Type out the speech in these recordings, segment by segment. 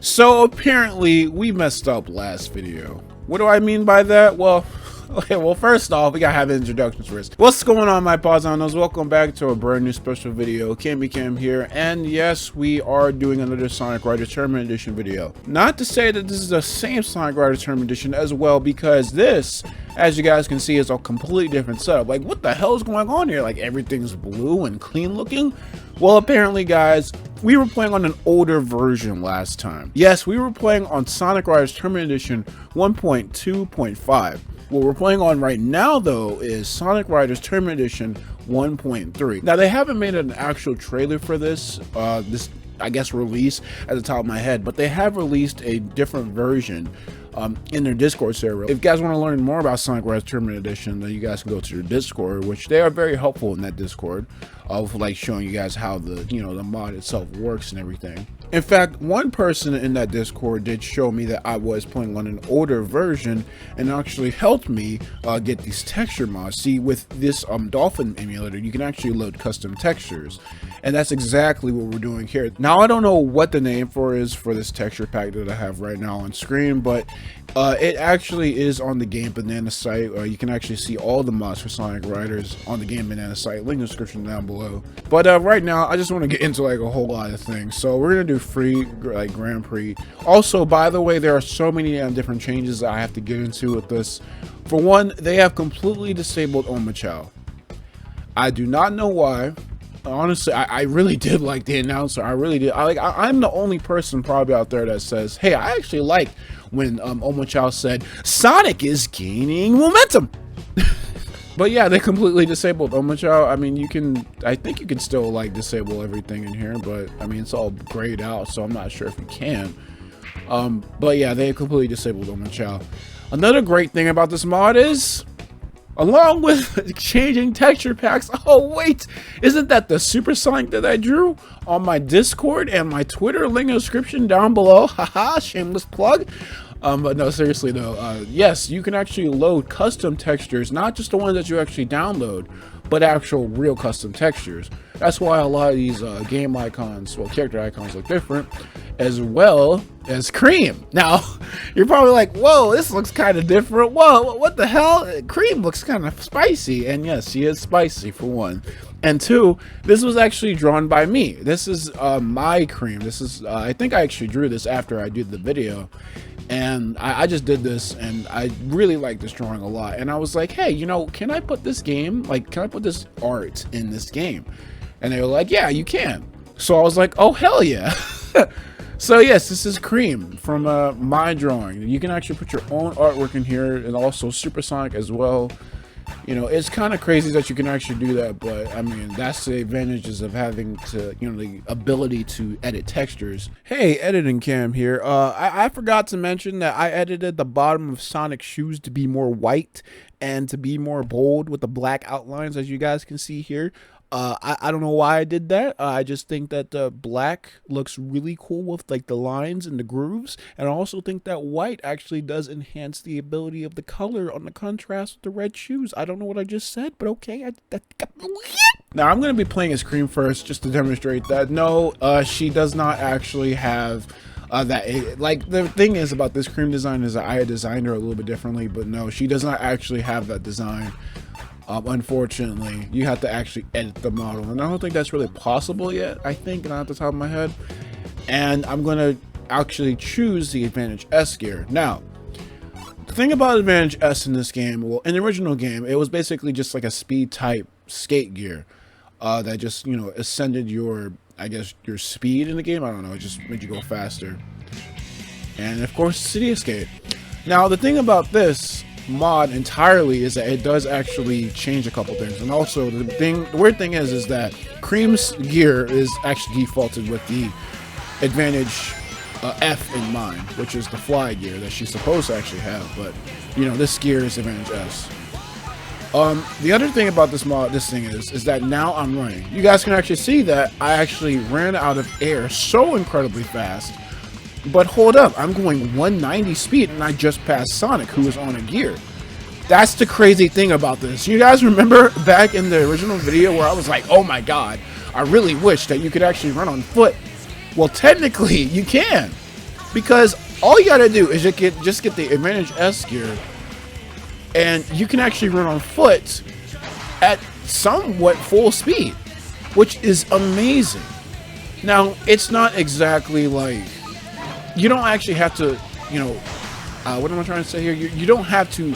So apparently we messed up last video. What do I mean by that? Well, okay, well, first off, we gotta have introductions first. What's going on, my Pausanos? Welcome back to a brand new special video. KamyKam here, and yes, we are doing another Sonic Riders Tournament Edition video. Not to say that this is the same Sonic Riders Tournament Edition as well, because this, as you guys can see, is a completely different setup. Like, what the hell is going on here? Like, everything's blue and clean looking? Well, apparently, guys, we were playing on an older version last time. Yes, we were playing on Sonic Riders Tournament Edition 1.2.5. What we're playing on right now, though, is Sonic Riders Tournament Edition 1.3. Now, they haven't made an actual trailer for this, I guess, release at the top of my head, but they have released a different version in their Discord server. If you guys want to learn more about Sonic Riders Tournament Edition, then you guys can go to their Discord, which they are very helpful in that Discord, of like showing you guys how the the mod itself works and everything. In fact, one person in that Discord did show me that I was playing on an older version and actually helped me get these texture mods. See, with this Dolphin emulator, you can actually load custom textures, and that's exactly what we're doing here. Now, I don't know what the name for this texture pack that I have right now on screen, but it actually is on the Gamebanana site. You can actually see all the mods for Sonic Riders on the Gamebanana site. Link in the description down below. But right now, I just want to get into like a whole lot of things. So we're gonna do free like Grand Prix. Also, by the way, there are so many different changes that I have to get into with this. For one, they have completely disabled Omochao. I do not know why. Honestly, I really did like the announcer. I really did. I'm the only person probably out there that says, hey, I actually liked when Omochao said Sonic is gaining momentum. But yeah, they completely disabled Omochao. I mean, I think you can still like disable everything in here, but I mean, it's all grayed out, so I'm not sure if you can. But yeah, they completely disabled Omochao. Another great thing about this mod is, along with changing texture packs, oh wait, isn't that the Super Sonic that I drew on my Discord and my Twitter? Link in the description down below. Haha, shameless plug. But no, seriously though, yes, you can actually load custom textures, not just the ones that you actually download, but actual real custom textures. That's why a lot of these game icons, well, character icons look different, as well as Cream. Now, you're probably like, whoa, this looks kind of different. Whoa, what the hell? Cream looks kind of spicy. And yes, she is spicy, for one. And two, this was actually drawn by me. This is my Cream. This is, I think I actually drew this after I did the video. And I just did this, and I really like this drawing a lot. And I was like, hey, can I put this game, like, can I put this art in this game? And they were like, yeah, you can. So I was like, oh, hell yeah. So yes, this is Cream from my drawing. You can actually put your own artwork in here, and also Super Sonic as well. It's kind of crazy that you can actually do that, but I mean, that's the advantages of having to, the ability to edit textures. Hey, editing Cam here. I forgot to mention that I edited the bottom of Sonic's shoes to be more white and to be more bold with the black outlines, as you guys can see here. I don't know why I did that. I just think that the black looks really cool with like the lines and the grooves, and I also think that white actually does enhance the ability of the color on the contrast with the red shoes. I don't know what I just said, but okay. Now I'm going to be playing as Cream first, just to demonstrate that no, she does not actually have that. Like, the thing is about this Cream design is that I designed her a little bit differently, but no, she does not actually have that design. Unfortunately, you have to actually edit the model, and I don't think that's really possible yet. I think, not at the top of my head. And I'm going to actually choose the Advantage S gear. Now, the thing about Advantage S in this game, well, in the original game, it was basically just like a speed type skate gear that just, ascended your, I guess, your speed in the game. I don't know, it just made you go faster. And of course, City Escape. Now, the thing about this mod entirely is that it does actually change a couple things, and also the weird thing is that Cream's gear is actually defaulted with the Advantage F in mind, which is the fly gear that she's supposed to actually have, but this gear is Advantage S. The other thing about this thing is that now I'm running. You guys can actually see that I actually ran out of air so incredibly fast. But hold up, I'm going 190 speed and I just passed Sonic, who is on a gear. That's the crazy thing about this. You guys remember back in the original video where I was like, oh my god, I really wish that you could actually run on foot. Well, technically you can. because all you gotta do is just get the Advantage S gear, and you can actually run on foot at somewhat full speed, which is amazing. Now, it's not exactly like, you don't actually have to, you know, what am I trying to say here? You don't have to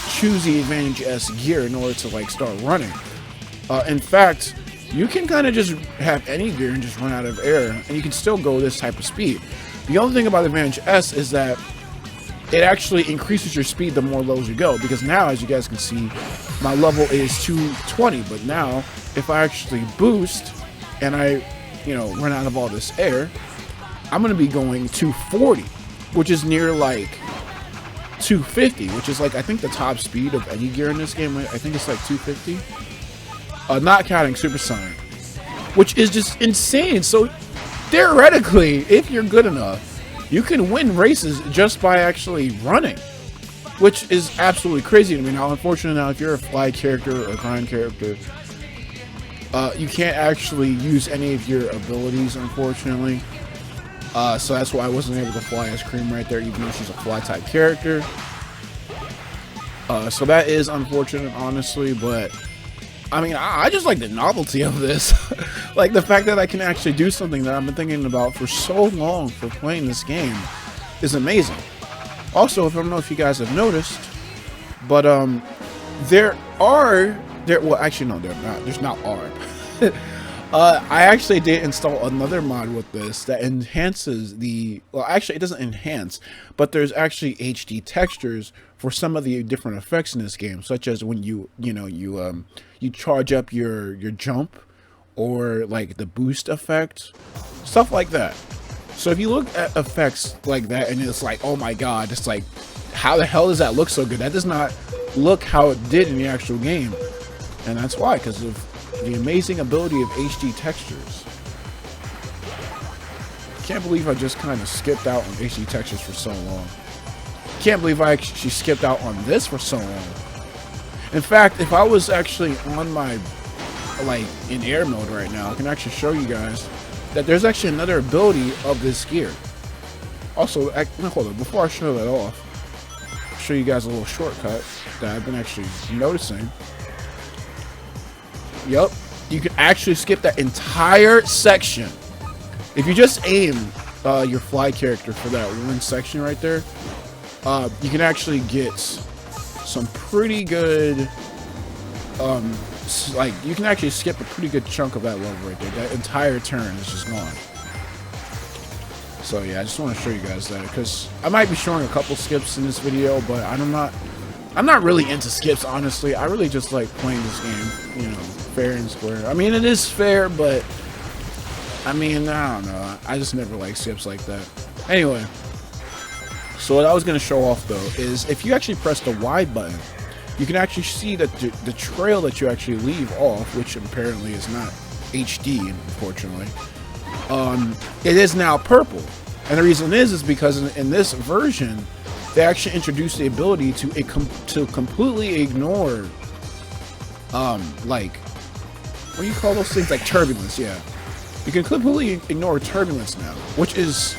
choose the Advantage S gear in order to like start running. In fact, you can kind of just have any gear and just run out of air, and you can still go this type of speed. The only thing about the Advantage S is that it actually increases your speed the more levels you go, because now, as you guys can see, my level is 220, but now if I actually boost and I, you know, run out of all this air, I'm going to be going 240, which is near like 250, which is like, I think the top speed of any gear in this game. I think it's like 250, not counting supersonic, which is just insane. So theoretically, if you're good enough, you can win races just by actually running, which is absolutely crazy to me. Now, unfortunately, now if you're a fly character or a grind character, you can't actually use any of your abilities, unfortunately. So that's why I wasn't able to fly as Cream right there, even though she's a fly type character. So that is unfortunate, honestly, but I mean, I just like the novelty of this. Like the fact that I can actually do something that I've been thinking about for so long for playing this game is amazing. Also, if I don't know if you guys have noticed, but well, actually no, there's not I actually did install another mod with this that enhances the, well, actually it doesn't enhance, but there's actually HD textures for some of the different effects in this game, such as when you charge up your jump, or like the boost effect, stuff like that. So if you look at effects like that and it's like, oh my god, it's like, how the hell does that look so good? That does not look how it did in the actual game. And that's why, because of the amazing ability of HD textures. Can't believe I just kind of skipped out on HD textures for so long. Can't believe I actually skipped out on this for so long. In fact, if I was actually on my, like, in air mode right now, I can actually show you guys that there's actually another ability of this gear. Also, hold on, before I show that off, I'll show you guys a little shortcut that I've been actually noticing. Yep, you can actually skip that entire section. If you just aim your fly character for that one section right there, you can actually get some pretty good, like, you can actually skip a pretty good chunk of that level right there. That entire turn is just gone. So yeah, I just want to show you guys that, because I might be showing a couple skips in this video, but I'm not really into skips, honestly. I really just like playing this game, you know, fair and square. I mean, it is fair, but I mean, I don't know. I just never like skips like that. Anyway, so what I was going to show off, though, is if you actually press the Y button, you can actually see that the trail that you actually leave off, which apparently is not HD, unfortunately, it is now purple. And the reason is because in this version, they actually introduced the ability to completely ignore, like, what do you call those things? Like turbulence, yeah. You can completely ignore turbulence now, which is,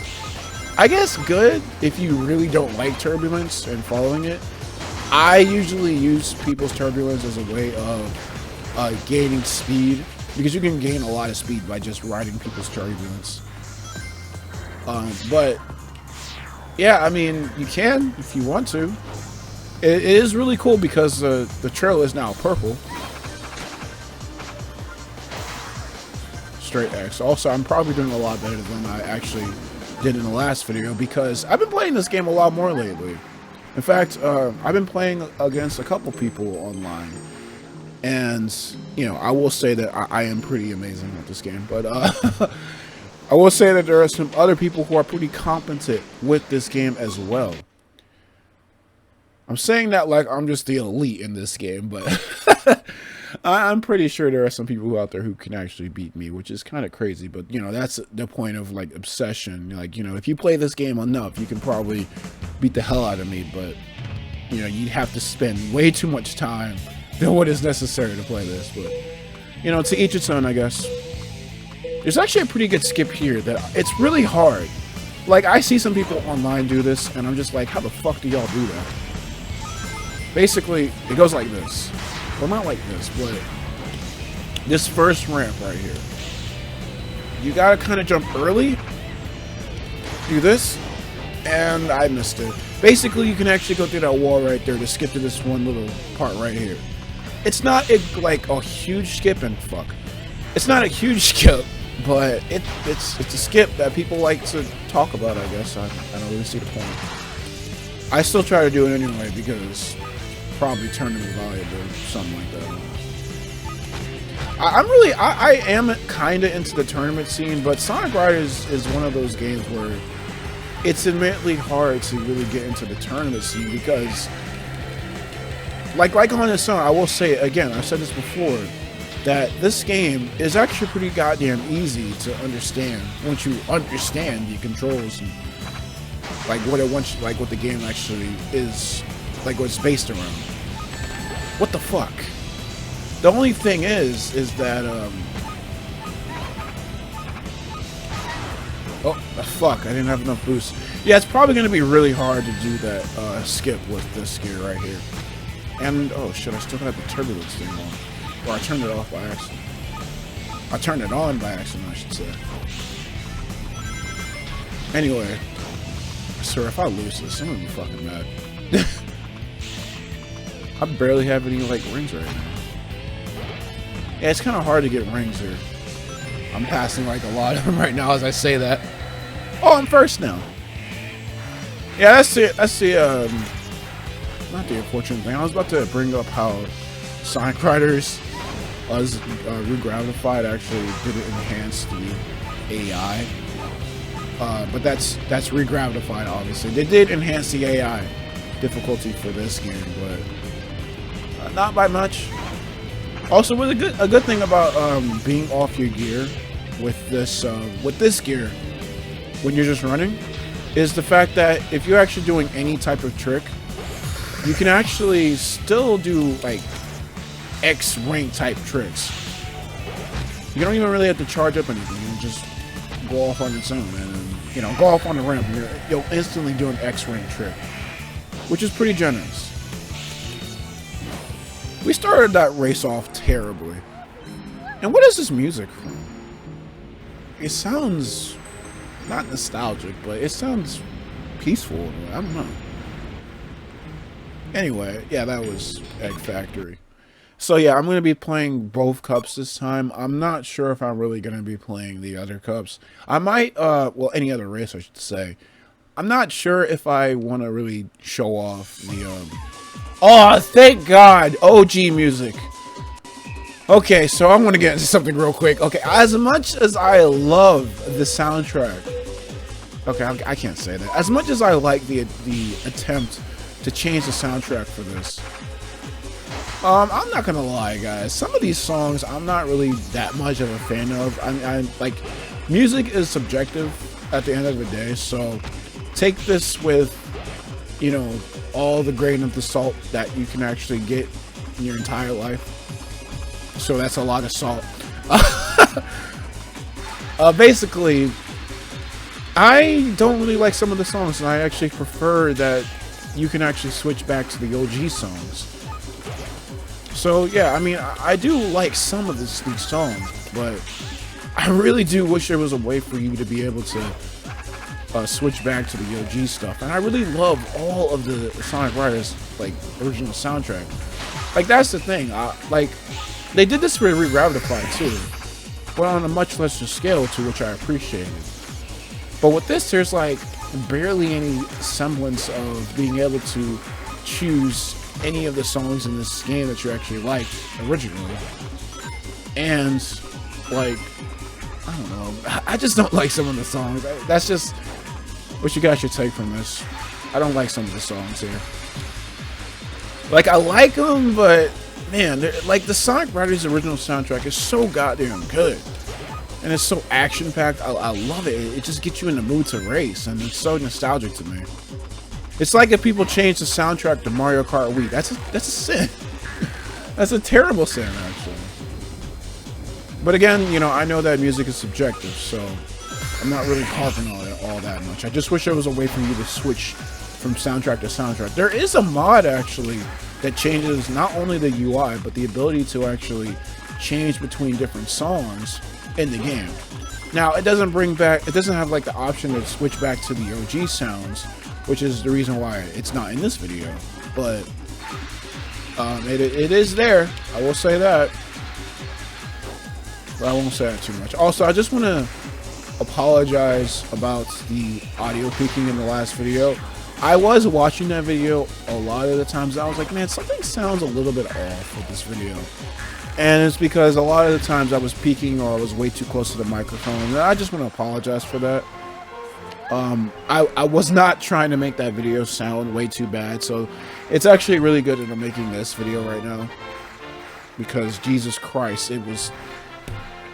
I guess, good if you really don't like turbulence and following it. I usually use people's turbulence as a way of gaining speed, because you can gain a lot of speed by just riding people's turbulence. But yeah, I mean, you can if you want to. It is really cool because the trail is now purple. Straight X. Also, I'm probably doing a lot better than I actually did in the last video, because I've been playing this game a lot more lately. In fact, I've been playing against a couple people online, and you know, I will say that I am pretty amazing at this game, but I will say that there are some other people who are pretty competent with this game as well. I'm saying that like I'm just the elite in this game, but I'm pretty sure there are some people out there who can actually beat me, which is kind of crazy. But, you know, that's the point of, like, obsession. Like, you know, if you play this game enough, you can probably beat the hell out of me. But, you know, you'd have to spend way too much time than what is necessary to play this. But, you know, to each its own, I guess. There's actually a pretty good skip here that it's really hard Like, I see some people online do this, and I'm just like, how the fuck do y'all do that? Basically, it goes like this. Well, not like this, but this first ramp right here. You gotta kind of jump early. Do this. And I missed it. Basically, you can actually go through that wall right there to skip to this one little part right here. It's not like a huge skip, and fuck. It's not a huge skip, but it's a skip that people like to talk about, I guess. I don't really see the point. I still try to do it anyway because probably tournament valuable or something like that. I am kind of into the tournament scene, but Sonic Riders is one of those games where it's admittedly hard to really get into the tournament scene because, like on its own, I will say it again, I've said this before, that this game is actually pretty goddamn easy to understand once you understand the controls and like what the game actually is, like what it's based around. What the fuck? The only thing is that oh, fuck, I didn't have enough boost. Yeah, it's probably going to be really hard to do that skip with this gear right here. And, oh shit, I still got the turbulence thing on. Or I turned it off by accident. I turned it on by accident, I should say. Anyway, sir, if I lose this, I'm going to be fucking mad. I barely have any, like, rings right now. Yeah, it's kind of hard to get rings here. I'm passing like a lot of them right now as I say that. Oh, I'm first now. Yeah, that's the not the unfortunate thing. I was about to bring up how Sonic Riders was regratified actually didn't enhance the AI. But that's regratified obviously. They did enhance the AI difficulty for this game, but not by much. Also, a good thing about being off your gear with this gear when you're just running is the fact that if you're actually doing any type of trick, you can actually still do like X rank type tricks. You don't even really have to charge up anything. You can just go off on its own and go off on the ramp. You'll instantly do an X rank trick, which is pretty generous. We started that race off terribly. And what is this music from? It sounds not nostalgic, but it sounds peaceful. I don't know. Anyway, yeah, that was Egg Factory. So yeah, I'm going to be playing both cups this time. I'm not sure if I'm really going to be playing the other cups. I might, well, any other race, I should say. I'm not sure if I want to really show off the, oh, thank God! OG music. Okay, so I'm gonna get into something real quick. Okay, as much as I love the soundtrack, okay, I can't say that. As much as I like the attempt to change the soundtrack for this, I'm not gonna lie, guys. Some of these songs I'm not really that much of a fan of. I like, music is subjective at the end of the day, so take this with, all the grain of the salt that you can actually get in your entire life. So that's a lot of salt. Basically, I don't really like some of the songs, and I actually prefer that you can actually switch back to the OG songs. So yeah, I mean, I do like some of these songs, but I really do wish there was a way for you to be able to switch back to the OG stuff. And I really love all of the Sonic Riders, like, original soundtrack. Like, that's the thing. Like, they did this for Re-Gravitified too, but on a much lesser scale, to which I appreciated. But with this, there's like barely any semblance of being able to choose any of the songs in this game that you actually liked originally. And, like, I don't know, I just don't like some of the songs. That's just what you guys should take from this. I don't like some of the songs here. Like, I like them, but man, like, the Sonic Riders original soundtrack is so goddamn good. And it's so action-packed. I love it. It just gets you in the mood to race, and it's so nostalgic to me. It's like if people change the soundtrack to Mario Kart Wii. That's a sin. That's a terrible sin, actually. But again, I know that music is subjective, so I'm not really carping on it all that much. I just wish there was a way for you to switch from soundtrack to soundtrack. There is a mod actually that changes not only the UI but the ability to actually change between different songs in the game. Now it doesn't have like the option to switch back to the OG sounds, which is the reason why it's not in this video. But it is there. I will say that. But I won't say that too much. Also, I just want to apologize about the audio peaking in the last video. I was watching that video a lot of the times. I was like, man, something sounds a little bit off with this video. And it's because a lot of the times I was peaking or I was way too close to the microphone. And I just want to apologize for that. I was not trying to make that video sound way too bad. So it's actually really good that I'm making this video right now. Because Jesus Christ, it was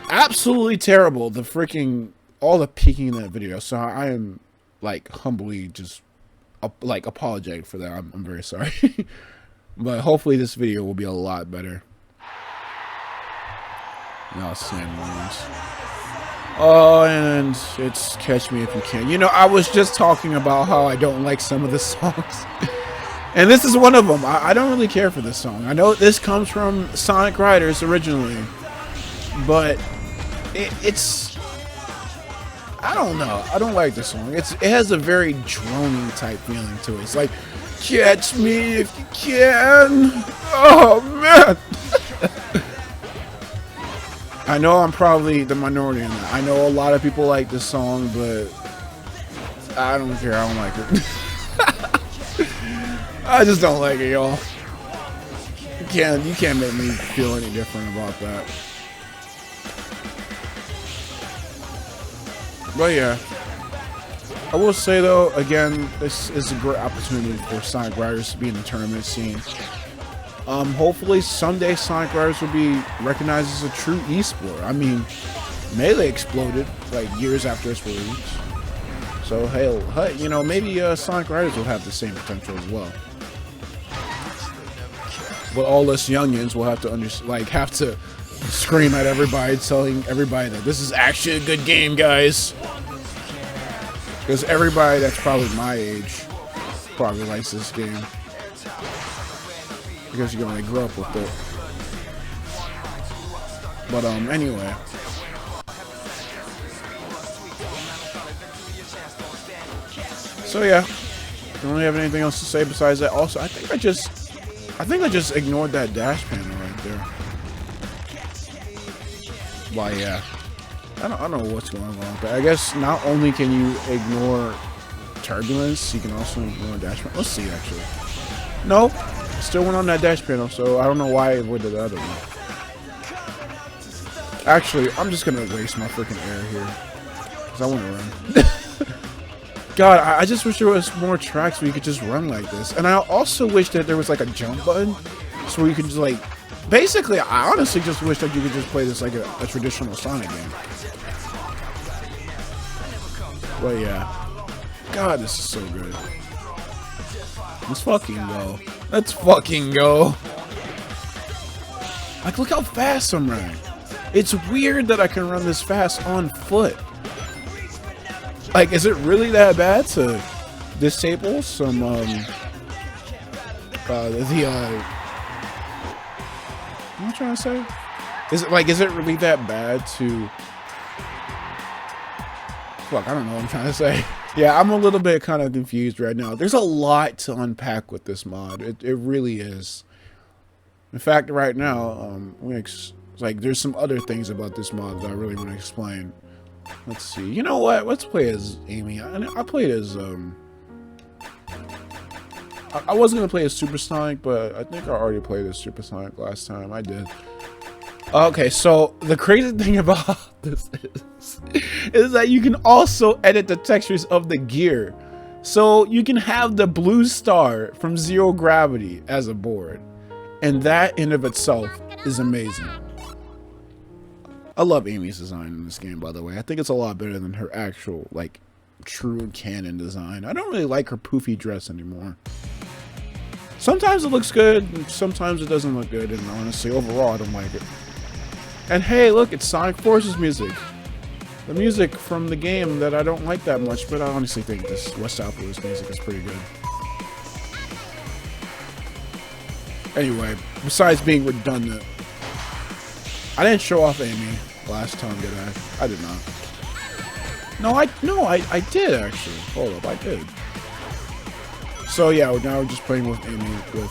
absolutely terrible. All the peaking in that video. So I am like humbly just like apologetic for that. I'm very sorry. But hopefully this video will be a lot better. Now sand moons. Oh, and it's Catch Me If You Can. You know, I was just talking about how I don't like some of the songs. And this is one of them. I don't really care for this song. I know this comes from Sonic Riders originally. But it's... I don't know. I don't like this song. It has a very droning type feeling to it. It's like, catch me if you can. Oh, man. I know I'm probably the minority in that. I know a lot of people like this song, but I don't care. I don't like it. I just don't like it, y'all. You can't make me feel any different about that. But yeah, I will say though, again, this is a great opportunity for Sonic Riders to be in the tournament scene. Hopefully someday Sonic Riders will be recognized as a true esport. I mean, Melee exploded like years after its release. So hey, you know, maybe Sonic Riders will have the same potential as well. But all us youngins will have to scream at everybody, telling everybody that this is actually a good game, guys. Because everybody that's probably my age probably likes this game. Because you're gonna grow up with it. But anyway. So yeah, I don't really have anything else to say besides that. Also, I think I just ignored that dash panel right there. Well, yeah. I don't know what's going on, but I guess not only can you ignore turbulence, you can also ignore dash panel. Let's see, actually. No, still went on that dash panel, so I don't know why it avoided the other one. Actually, I'm just gonna waste my freaking air here, because I want to run. God, I just wish there was more tracks where you could just run like this. And I also wish that there was like a jump button, so you could just like... Basically, I honestly just wish that you could just play this like a traditional Sonic game. But yeah. God, this is so good. Let's fucking go. Let's fucking go. Like, look how fast I'm running. It's weird that I can run this fast on foot. Like, is it really that bad to disable some, what am I trying to say? Is it really that bad to... Fuck, I don't know what I'm trying to say. Yeah, I'm a little bit kind of confused right now. There's a lot to unpack with this mod. It really is. In fact, right now, there's some other things about this mod that I really want to explain. Let's see. You know what? Let's play as Amy. I played as, I was going to play as Supersonic, but I think I already played as Supersonic last time. I did. Okay, so the crazy thing about this is that you can also edit the textures of the gear. So you can have the blue star from Zero Gravity as a board. And that in of itself is amazing. I love Amy's design in this game, by the way. I think it's a lot better than her actual, like, true canon design. I don't really like her poofy dress anymore. Sometimes it looks good, and sometimes it doesn't look good, and honestly, overall, I don't like it. And hey, look, it's Sonic Forces music. the music from the game that I don't like that much, but I honestly think this West South Blues music is pretty good. Anyway, besides being redundant, I didn't show off Amy last time, did I? I did not. No, I did actually. Hold up, I did. So yeah, now we're just playing with Amy with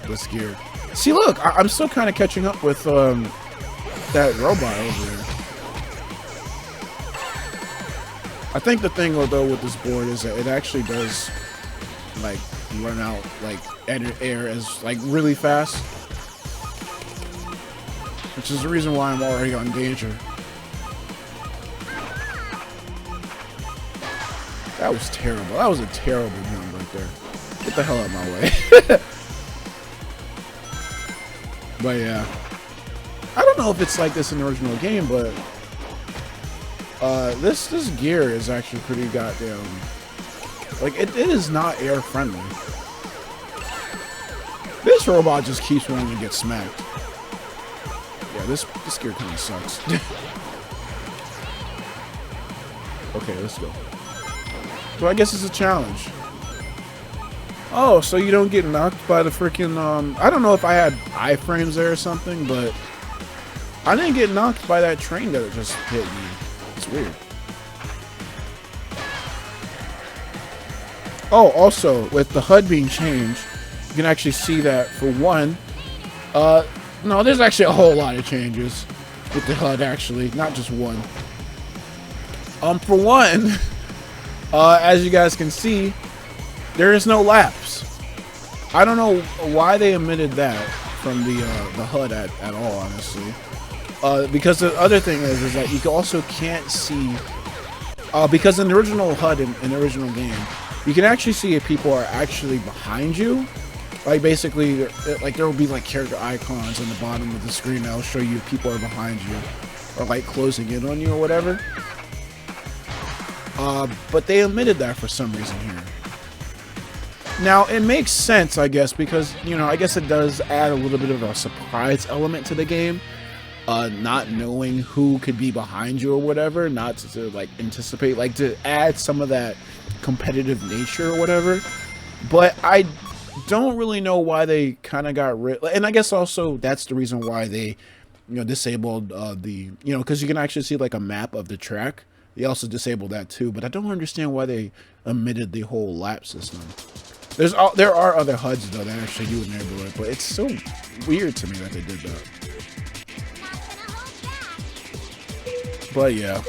this gear. See, look, I'm still kind of catching up with that robot over there. I think the thing though with this board is that it actually does like run out like air as like really fast, which is the reason why I'm already on danger. That was terrible. That was a terrible jump right there. Get the hell out of my way. But yeah, I don't know if it's like this in the original game, but this gear is actually pretty goddamn, like it is not air friendly. This robot just keeps wanting to get smacked. Yeah, this gear kind of sucks. Okay, let's go. So I guess it's a challenge. Oh, so you don't get knocked by the freaking, I don't know if I had iframes there or something, but I didn't get knocked by that train that just hit me. It's weird. Oh, also, with the HUD being changed, you can actually see that for one, no, there's actually a whole lot of changes with the HUD actually, not just one. For one, as you guys can see, there is no laps. I don't know why they omitted that from the HUD at all, honestly. Because the other thing is that you also can't see, because in the original HUD in the original game, you can actually see if people are actually behind you. Like basically, like there will be like character icons on the bottom of the screen that'll show you if people are behind you or like closing in on you or whatever. But they omitted that for some reason here. Now, it makes sense, I guess, because, you know, I guess it does add a little bit of a surprise element to the game. Not knowing who could be behind you or whatever, not to like anticipate, like to add some of that competitive nature or whatever. But I don't really know why they kind of got rid, and I guess also that's the reason why they, you know, disabled the, you know, because you can actually see like a map of the track. They also disabled that too, but I don't understand why they omitted the whole lap system. There are other HUDs though that actually do enable it, but it's so weird to me that they did that. But yeah,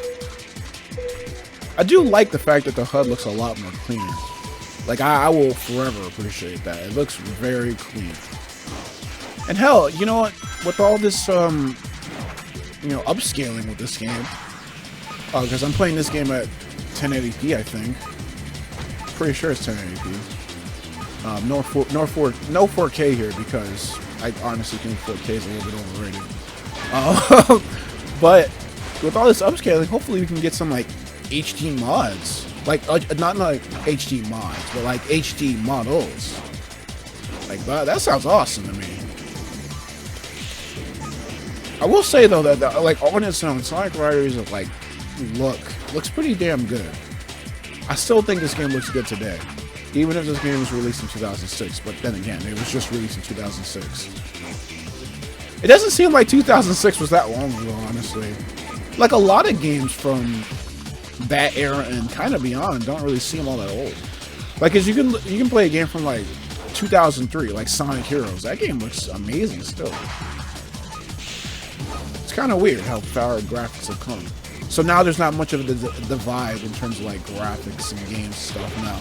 I do like the fact that the HUD looks a lot more cleaner. Like I will forever appreciate that. It looks very clean. And hell, you know what? With all this, you know, upscaling with this game, because I'm playing this game at 1080p, I think. Pretty sure it's 1080p. No 4K here because I honestly think 4K is a little bit overrated. But with all this upscaling, hopefully we can get some like HD mods, like not like HD mods, but like HD models. Like that sounds awesome to me. I will say though that like on its own, Sonic Riders like looks pretty damn good. I still think this game looks good today. Even if this game was released in 2006, but then again, it was just released in 2006. It doesn't seem like 2006 was that long ago, honestly. Like a lot of games from that era and kind of beyond don't really seem all that old. Like, cause you can play a game from like 2003, like Sonic Heroes. That game looks amazing still. It's kind of weird how far graphics have come. So now there's not much of a divide in terms of like graphics and game stuff now.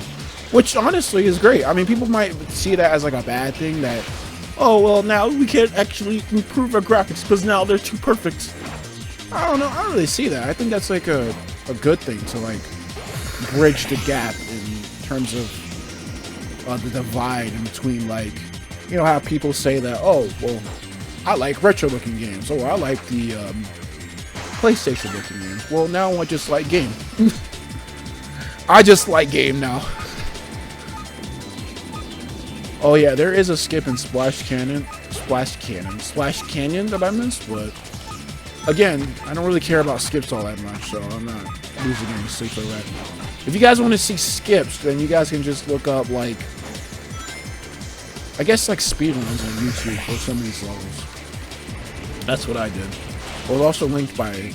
Which honestly is great. I mean, people might see that as like a bad thing that, oh, well, now we can't actually improve our graphics because now they're too perfect. I don't know. I don't really see that. I think that's like a good thing to like bridge the gap in terms of the divide in between, like, you know, how people say that, oh, well, I like retro looking games. Oh, I like the PlayStation looking games. Well, now I just like game. I just like game now. Oh yeah, there is a skip in Splash Canyon that I missed, but again, I don't really care about skips all that much, so I'm not losing any sleep over that. If you guys want to see skips, then you guys can just look up, like, I guess, like, speedruns on YouTube for some of these levels. That's what I did. Well, it's also linked by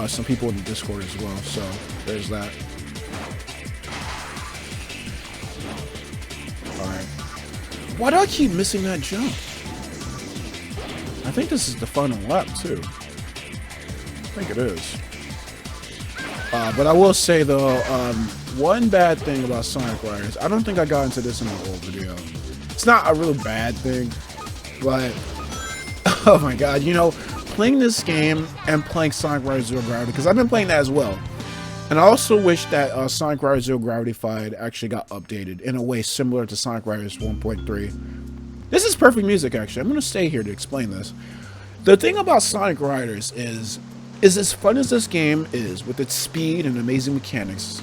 some people in the Discord as well, so there's that. Alright. Why do I keep missing that jump? I think this is the final lap, too. I think it is. But I will say, though, one bad thing about Sonic Riders, I don't think I got into this in my old video. It's not a really bad thing, but, oh my god, you know, playing this game and playing Sonic Riders Zero Gravity, because I've been playing that as well. And I also wish that Sonic Riders Zero Gravity 5 actually got updated in a way similar to Sonic Riders 1.3. This is perfect music, actually. I'm going to stay here to explain this. The thing about Sonic Riders is as fun as this game is, with its speed and amazing mechanics,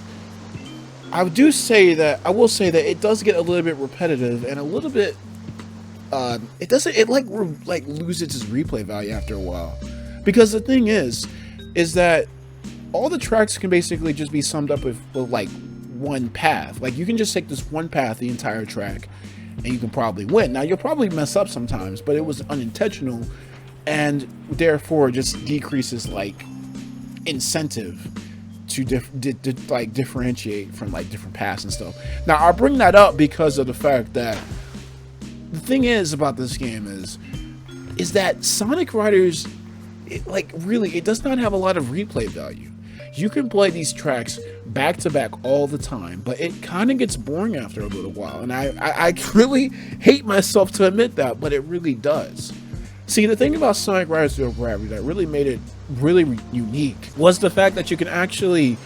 I will say that it does get a little bit repetitive and a little bit it loses its replay value after a while. Because the thing is that all the tracks can basically just be summed up with like one path. Like, you can just take this one path the entire track and you can probably win. Now, you'll probably mess up sometimes, but it was unintentional, and therefore just decreases like incentive to differentiate from like different paths and stuff. Now, I bring that up because of the fact that the thing is about this game is that Sonic Riders, it does not have a lot of replay value. You can play these tracks back to back all the time, but it kind of gets boring after a little while. And I really hate myself to admit that, but it really does. See, the thing about Sonic Riders Zero Gravity that really made it really unique was the fact that you can actually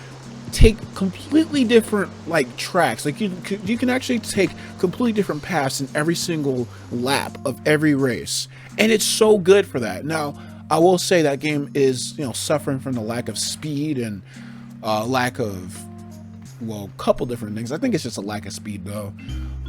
take completely different tracks. Like, you can actually take completely different paths in every single lap of every race, and it's so good for that. Now, I will say that game is, suffering from the lack of speed and lack of, well, a couple different things. I think it's just a lack of speed, though.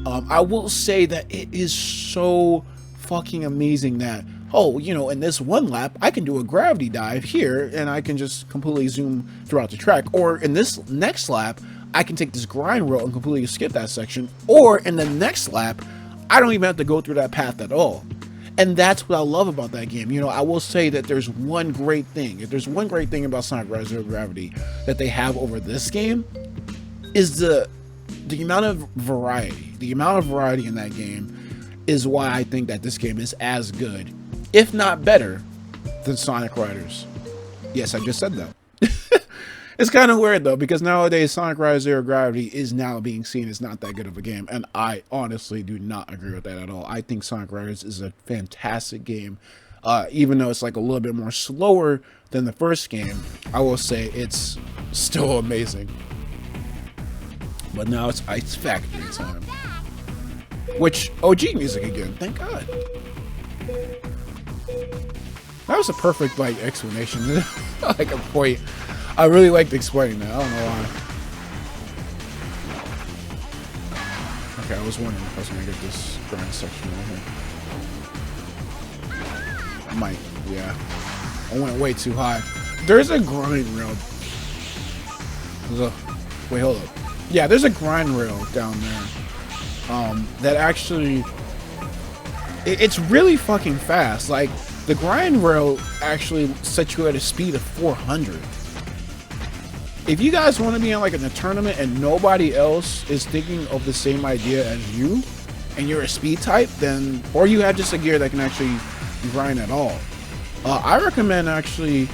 I will say that it is so fucking amazing that, in this one lap, I can do a gravity dive here, and I can just completely zoom throughout the track. Or in this next lap, I can take this grind rail and completely skip that section. Or in the next lap, I don't even have to go through that path at all. And that's what I love about that game. I will say that there's one great thing. If there's one great thing about Sonic Riders Zero Gravity that they have over this game, is the amount of variety. The amount of variety in that game is why I think that this game is as good, if not better, than Sonic Riders. Yes, I just said that. It's kind of weird, though, because nowadays Sonic Riders Zero Gravity is now being seen as not that good of a game, and I honestly do not agree with that at all. I think Sonic Riders is a fantastic game. Even though it's a little bit more slower than the first game, I will say it's still amazing. But now it's Ice Factory time. Which, OG music again, thank God. That was a perfect explanation. A point. I really liked explaining that. I don't know why. Okay, I was wondering if I was gonna get this grind section right here. I might, yeah. I went way too high. There's a grind rail. Wait, hold up. Yeah, there's a grind rail down there. That actually, it's really fucking fast. Like, the grind rail actually sets you at a speed of 400. If you guys want to be in in a tournament and nobody else is thinking of the same idea as you, and you're a speed type, then, or you have just a gear that can actually grind at all, I recommend actually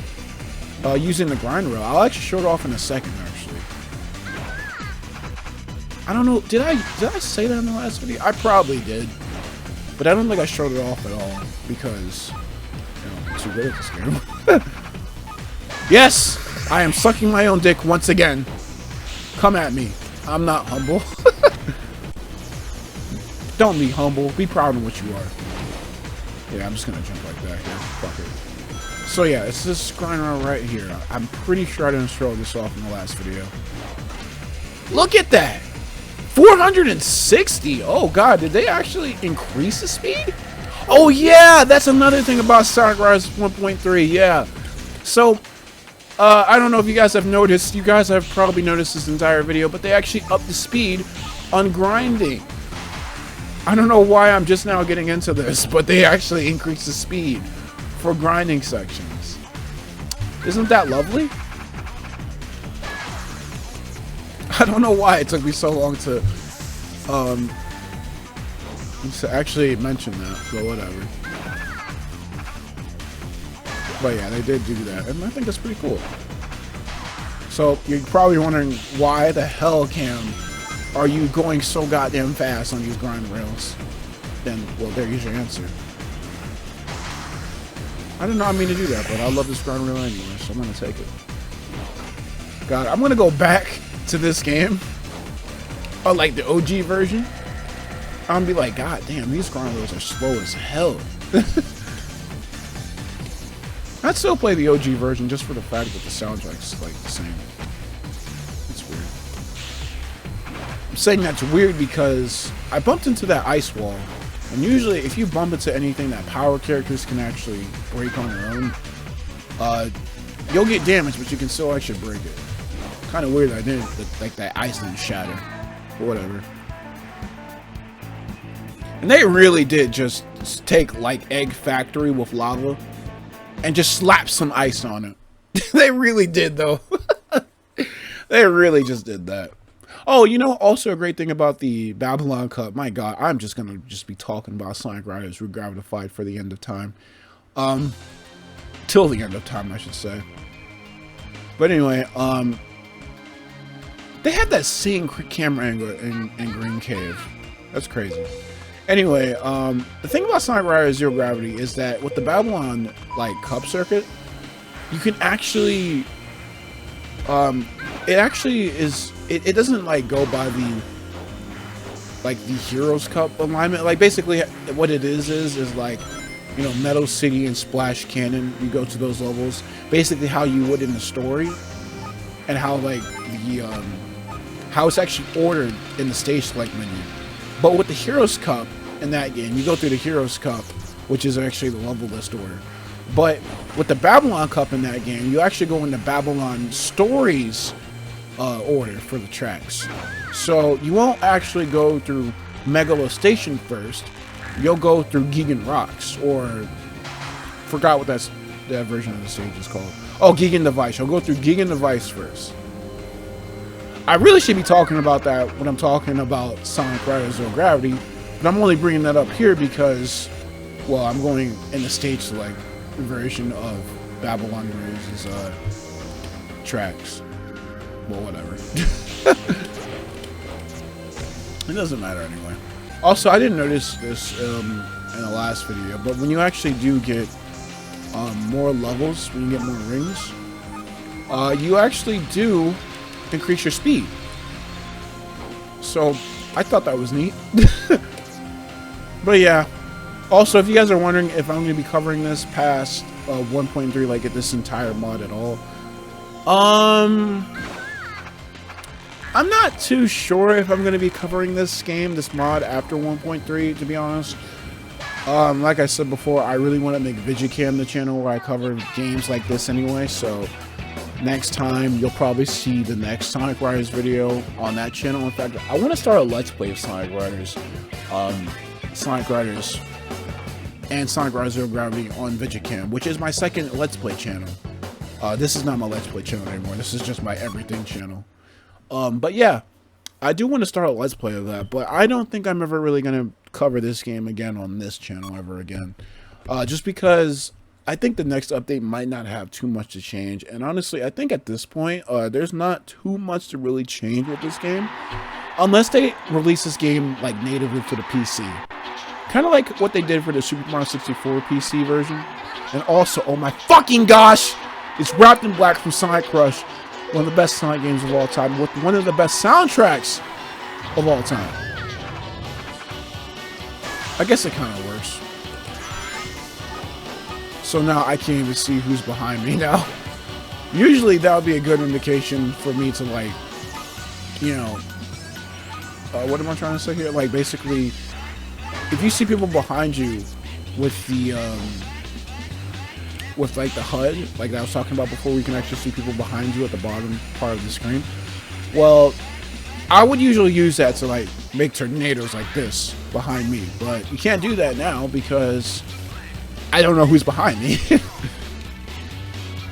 using the grind rail. I'll actually show it off in a second, actually. I don't know, did I say that in the last video? I probably did, but I don't think I showed it off at all because, I'm too good at this game. Yes! I am sucking my own dick once again. Come at me. I'm not humble. Don't be humble. Be proud of what you are. Yeah, I'm just gonna jump like that here. Fuck it. So yeah, it's this grind rail right here. I'm pretty sure I didn't show this off in the last video. Look at that! 460! Oh god, did they actually increase the speed? Oh yeah! That's another thing about Sonic Riders 1.3, yeah. So, I don't know if you guys have noticed. You guys have probably noticed this entire video, but they actually upped the speed on grinding. I don't know why I'm just now getting into this, but they actually increased the speed for grinding sections. Isn't that lovely? I don't know why it took me so long to actually mention that, but whatever. But yeah, they did do that, and I think that's pretty cool. So you're probably wondering, why the hell, Cam, are you going so goddamn fast on these grind rails? Then, well, there's your answer. I did not mean to do that, but I love this grind rail anyway, so I'm gonna take it. God, I'm gonna go back to this game, or like the OG version. I'm gonna be like, God damn, these grind rails are slow as hell. I'd still play the OG version just for the fact that the soundtrack's like the same. It's weird. I'm saying that's weird because I bumped into that ice wall, and usually if you bump into anything that power characters can actually break on their own, you'll get damaged, but you can still actually break it. Kind of weird that I didn't, like that ice didn't shatter, but whatever. And they really did just take like Egg Factory with lava and just slap some ice on it. They really did, though. They really just did that. Oh, you know, also a great thing about the Babylon Cup. My God, I'm just gonna be talking about Sonic Riders Regravified for the end of time. Till the end of time, I should say. But anyway, they had that same camera angle in Green Cave. That's crazy. Anyway, the thing about Sonic Riders Zero Gravity is that with the Babylon like cup circuit, you can actually, it actually is, it doesn't like go by the Heroes Cup alignment. Like basically, what it is like, you know, Meadow City and Splash Cannon. You go to those levels, basically how you would in the story, and how like the how it's actually ordered in the stage select menu. But with the Heroes Cup in that game, you go through the Heroes Cup, which is actually the level list order. But with the Babylon Cup in that game, you actually go in the Babylon Stories order for the tracks. So you won't actually go through Megalo Station first. You'll go through Gigan Rocks, or forgot what that version of the stage is called. Oh, Gigan Device. You'll go through Gigan Device first. I really should be talking about that when I'm talking about Sonic Riders Zero Gravity, but I'm only bringing that up here because, well, I'm going in the stage select version of Babylon Race's tracks. Well, whatever. It doesn't matter anyway. Also, I didn't notice this in the last video, but when you actually do get more levels, when you get more rings, you actually do increase your speed. So I thought that was neat. But yeah, also if you guys are wondering if I'm going to be covering this past 1.3, like at this entire mod at all, I'm not too sure if I'm going to be covering this mod after 1.3, to be honest. Like I said before, I really want to make VigiCam the channel where I cover games like this anyway, so next time you'll probably see the next Sonic Riders video on that channel. In fact, I want to start a Let's Play of Sonic Riders, and Sonic Riders Zero Gravity on VigiCam, which is my second Let's Play channel. This is not my Let's Play channel anymore. This is just my everything channel. But yeah, I do want to start a Let's Play of that, but I don't think I'm ever really going to cover this game again on this channel ever again. Just because I think the next update might not have too much to change, and honestly, I think at this point, there's not too much to really change with this game, unless they release this game like natively for the PC. Kind of like what they did for the Super Mario 64 PC version. And also, oh my fucking gosh, it's Wrapped in Black from Sonic Rush, one of the best Sonic games of all time, with one of the best soundtracks of all time. I guess it kind of works. So now I can't even see who's behind me now. Usually that would be a good indication for me to, like, you know, what am I trying to say here? Like, basically, if you see people behind you with the with like the HUD, like I was talking about before, we can actually see people behind you at the bottom part of the screen. Well, I would usually use that to like make tornadoes like this behind me, but you can't do that now because I don't know who's behind me.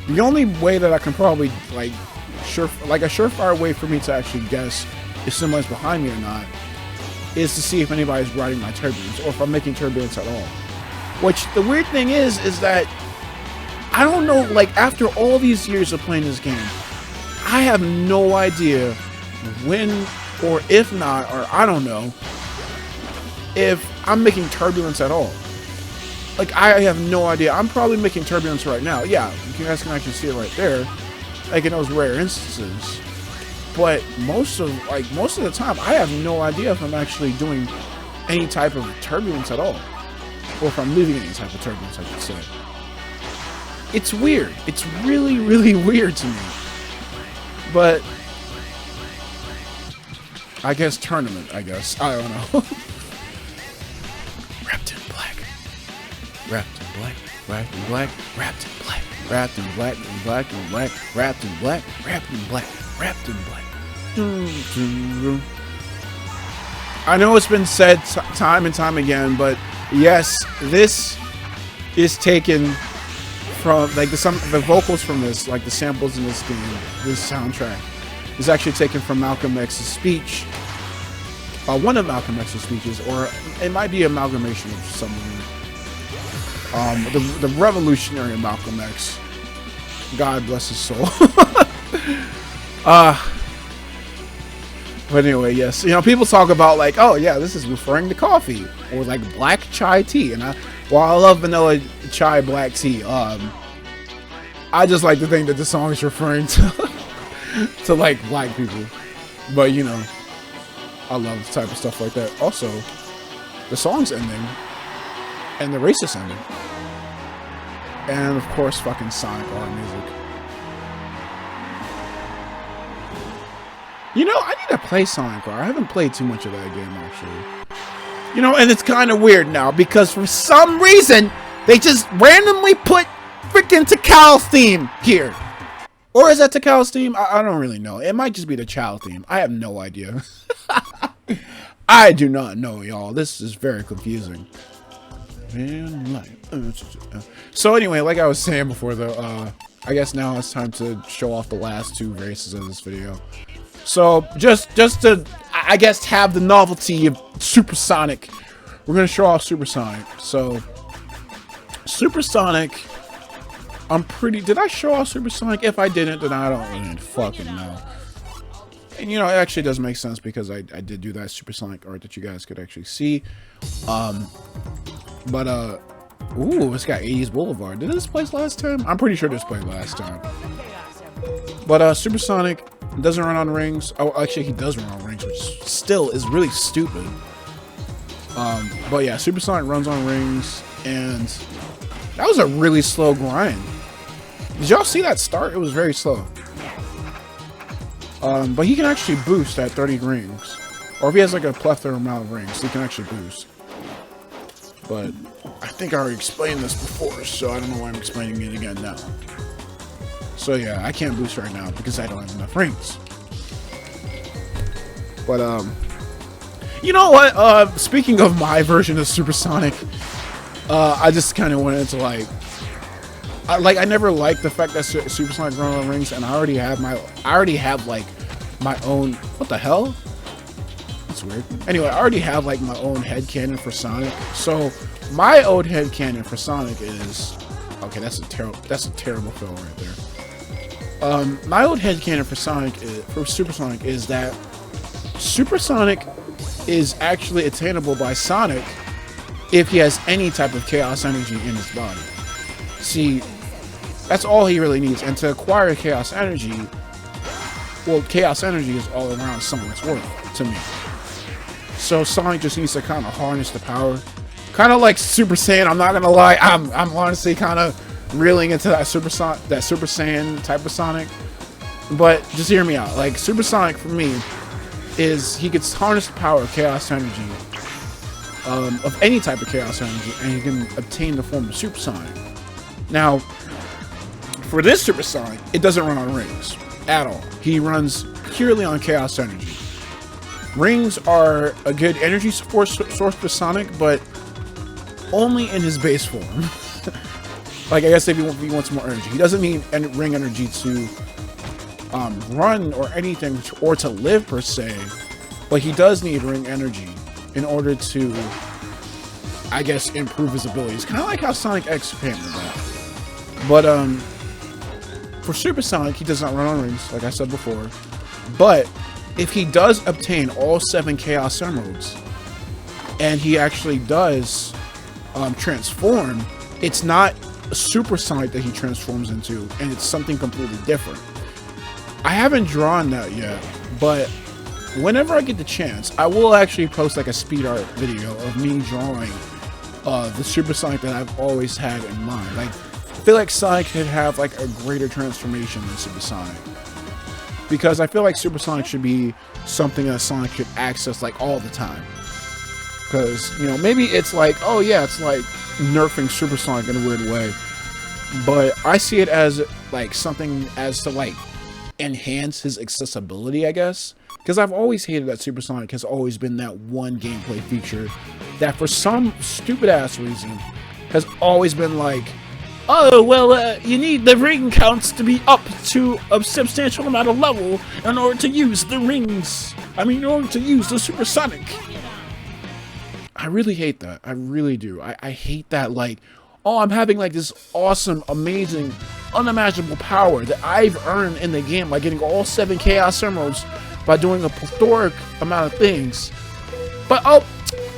The only way that I can probably like a surefire way for me to actually guess if someone's behind me or not is to see if anybody's riding my turbulence or if I'm making turbulence at all. Which the weird thing is that I don't know, like after all these years of playing this game, I have no idea when or if not, or I don't know, if I'm making turbulence at all. Like I have no idea. I'm probably making turbulence right now. Yeah, you guys can actually see it right there, like in those rare instances. But most of the time, I have no idea if I'm actually doing any type of turbulence at all, or if I'm leaving any type of turbulence, I should say. It's weird. It's really, really weird to me. But I guess tournament. I guess I don't know. Wrapped in black. Wrapped in black. Wrapped in black. Wrapped in black. Wrapped in black and black and black. Wrapped in black. Wrapped in black. Wrapped in black. I know it's been said time and time again, but yes, this is taken from like the vocals from this, like the samples in this game, this soundtrack, is actually taken from Malcolm X's speech. One of Malcolm X's speeches, or it might be an amalgamation of something. The revolutionary Malcolm X. God bless his soul. But anyway, yes, you know, people talk about like, oh yeah, this is referring to coffee or like black chai tea, and while I love vanilla chai black tea, I just like to think that the song is referring to to like black people. But you know, I love the type of stuff like that. Also, the song's ending and the racist ending, and of course, fucking Sonic R music. You know, I need to play Sonic R. I haven't played too much of that game, actually. You know, and it's kind of weird now, because for some reason, they just randomly put freaking Tikal's theme here. Or is that Tikal's theme? I don't really know. It might just be the Chow theme. I have no idea. I do not know, y'all. This is very confusing. So anyway, like I was saying before, though, I guess now it's time to show off the last two races of this video. So just to, I guess, have the novelty of Supersonic, we're gonna show off Supersonic. So Supersonic, did I show off Supersonic? If I didn't, then I don't really fucking know. And you know, it actually does make sense because I did do that Supersonic art that you guys could actually see. Ooh, it's got 80s Boulevard. Did this place last time? I'm pretty sure this played last time. But Supersonic doesn't run on rings. Oh, actually, he does run on rings, which still is really stupid. But yeah, Supersonic runs on rings, and that was a really slow grind. Did y'all see that start? It was very slow. But he can actually boost at 30 rings, or if he has like a plethora amount of rings, he can actually boost. But I think I already explained this before, so I don't know why I'm explaining it again now. So yeah, I can't boost right now because I don't have enough rings. But you know what? Speaking of my version of Supersonic, I just kind of wanted to I never liked the fact that Supersonic run on rings, and I already have like my own. What the hell? That's weird. Anyway, I already have like my own headcanon for Sonic. So my old headcanon for Sonic is okay. That's a terrible fill right there. My old headcanon for Supersonic is that Supersonic is actually attainable by Sonic if he has any type of chaos energy in his body. See, that's all he really needs. And to acquire chaos energy, well, chaos energy is all around Sonic's world, to me. So Sonic just needs to kind of harness the power. Kind of like Super Saiyan, I'm not gonna lie, I'm honestly kind of reeling into that Super Saiyan type of Sonic. But just hear me out. Like, Supersonic for me is he gets harness the power of chaos energy, of any type of chaos energy, and he can obtain the form of Supersonic. Now, For this Supersonic, it doesn't run on rings at all. He runs purely on Chaos Energy. Rings are a good energy source for Sonic, but only in his base form. Like, I guess if he wants more energy. He doesn't need ring energy to run or anything, or to live per se, but he does need ring energy in order to, I guess, improve his abilities. Kind of like how Sonic X handled that. But for Super Sonic, he does not run on rings, like I said before. But if he does obtain all 7 Chaos Emeralds, and he actually does transform, it's not a Super Sonic that he transforms into, and it's something completely different. I haven't drawn that yet, but whenever I get the chance, I will actually post like a speed art video of me drawing the Super Sonic that I've always had in mind. Like, I feel like Sonic could have like a greater transformation than Super Sonic, because I feel like Super Sonic should be something that Sonic could access like all the time. Because, you know, maybe it's like, oh yeah, it's like nerfing Super Sonic in a weird way, but I see it as like something as to like enhance his accessibility, I guess. Because I've always hated that Super Sonic has always been that one gameplay feature that for some stupid ass reason has always been like, oh, well, you need the ring counts to be up to a substantial amount of level in order to use the rings. I mean, in order to use the Super Sonic. I really hate that. I really do. I hate that, like, oh, I'm having like this awesome, amazing, unimaginable power that I've earned in the game by getting all 7 Chaos Emeralds by doing a plethoric amount of things. But, oh,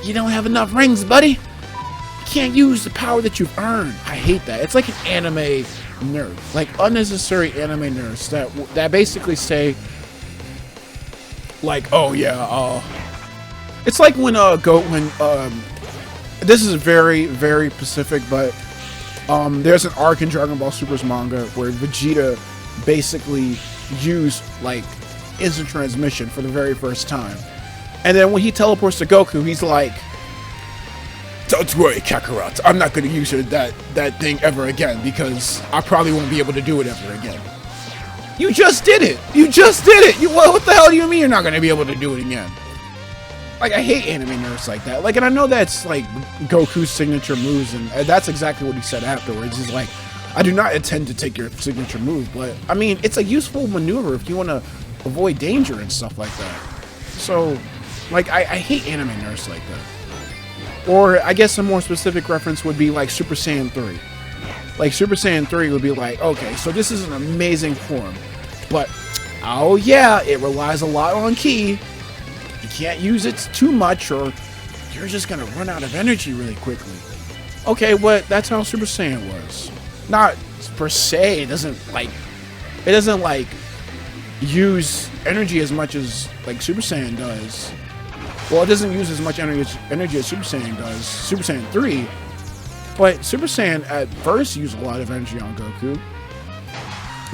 you don't have enough rings, buddy. You can't use the power that you've earned. I hate that. It's like an anime nerf. Like, unnecessary anime nerfs that basically say, like, oh, yeah, it's like when, this is very, very specific, but, there's an arc in Dragon Ball Super's manga where Vegeta basically used, like, instant transmission for the very first time. And then when he teleports to Goku, he's like, don't worry, Kakarot, I'm not going to use that thing ever again, because I probably won't be able to do it ever again. You just did it! You just did it! What the hell do you mean you're not going to be able to do it again? Like, I hate anime nerfs like that. Like, and I know that's, like, Goku's signature moves, and that's exactly what he said afterwards. He's like, I do not intend to take your signature move, but, I mean, it's a useful maneuver if you want to avoid danger and stuff like that. So, like, I hate anime nerfs like that. Or, I guess a more specific reference would be, like, Super Saiyan 3. Like, Super Saiyan 3 would be like, okay, so this is an amazing form, but, oh yeah, it relies a lot on ki. You can't use it too much, or you're just gonna run out of energy really quickly. Okay, that's how Super Saiyan was. Not per se, it doesn't like use energy as much as like Super Saiyan does. Well, it doesn't use as much energy as Super Saiyan does, Super Saiyan 3, but Super Saiyan at first used a lot of energy on Goku.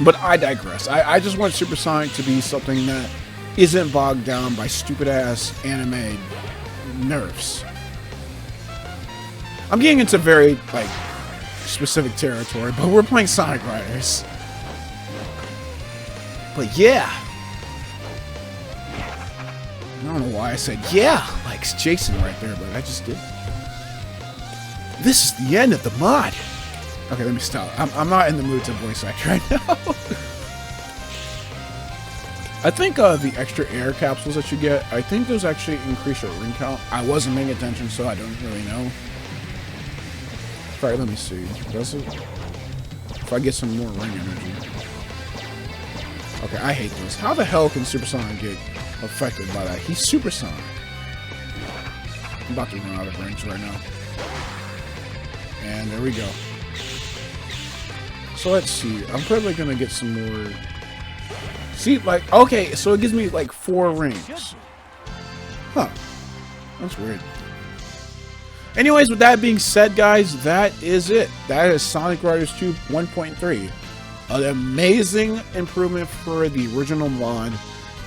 But I digress. I just want Super Sonic to be something that isn't bogged down by stupid ass anime nerfs. I'm getting into very like specific territory, but we're playing Sonic Riders. But yeah, I don't know why I said yeah like Jason right there, but I just did. This is the end of the mod. Okay, let me stop. I'm not in the mood to voice act right now. I think the extra air capsules that you get, I think those actually increase your ring count. I wasn't paying attention, so I don't really know. Alright, let me see. Does it? If I get some more ring energy. Okay, I hate this. How the hell can Super Sonic get affected by that? He's Super Sonic. I'm about to run out of rings right now. And there we go. So let's see. I'm probably gonna get some more. See, like, okay, so it gives me like 4 rings. Huh. That's weird. Anyways, with that being said, guys, that is it. That is Sonic Riders 2 1.3. An amazing improvement for the original mod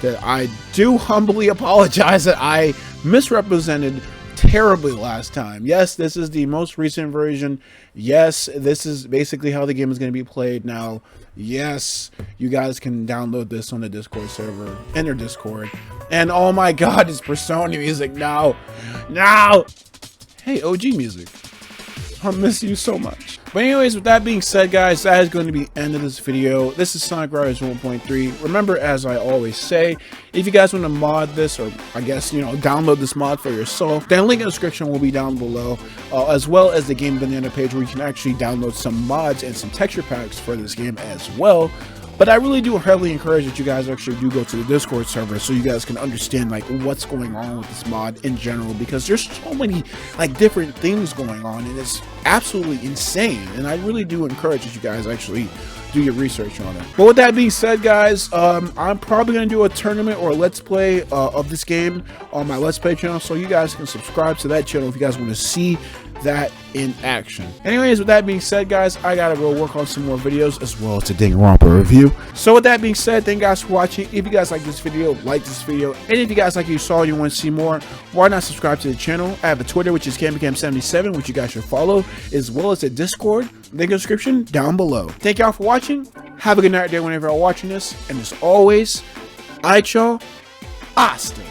that I do humbly apologize that I misrepresented terribly last time. Yes, this is the most recent version. Yes, this is basically how the game is going to be played now. Yes, you guys can download this on the Discord server, enter Discord. And oh my god, it's Persona music now. Now! Hey, OG music. I miss you so much. But anyways, with that being said, guys, that is going to be the end of this video. This is Sonic Riders 1.3. Remember, as I always say, if you guys want to mod this, or I guess, you know, download this mod for yourself, then link in the description will be down below, as well as the Gamebanana page where you can actually download some mods and some texture packs for this game as well. But I really do heavily encourage that you guys actually do go to the Discord server so you guys can understand like what's going on with this mod in general, because there's so many like different things going on and it's absolutely insane. And I really do encourage that you guys actually do your research on it. But with that being said, guys, I'm probably going to do a tournament or a let's play of this game on my let's play channel, so you guys can subscribe to that channel if you guys want to see that in action. Anyways, with that being said, guys, I gotta go work on some more videos as well as a Danganronpa review. So with that being said, thank you guys for watching. If you guys like this video, and if you guys like what you saw and you want to see more, why not subscribe to the channel? I have a Twitter, which is KamyKam77, which you guys should follow, as well as a Discord, link in the description down below. Thank y'all for watching. Have a good night or day whenever you're watching this, and as always, y'all, hasta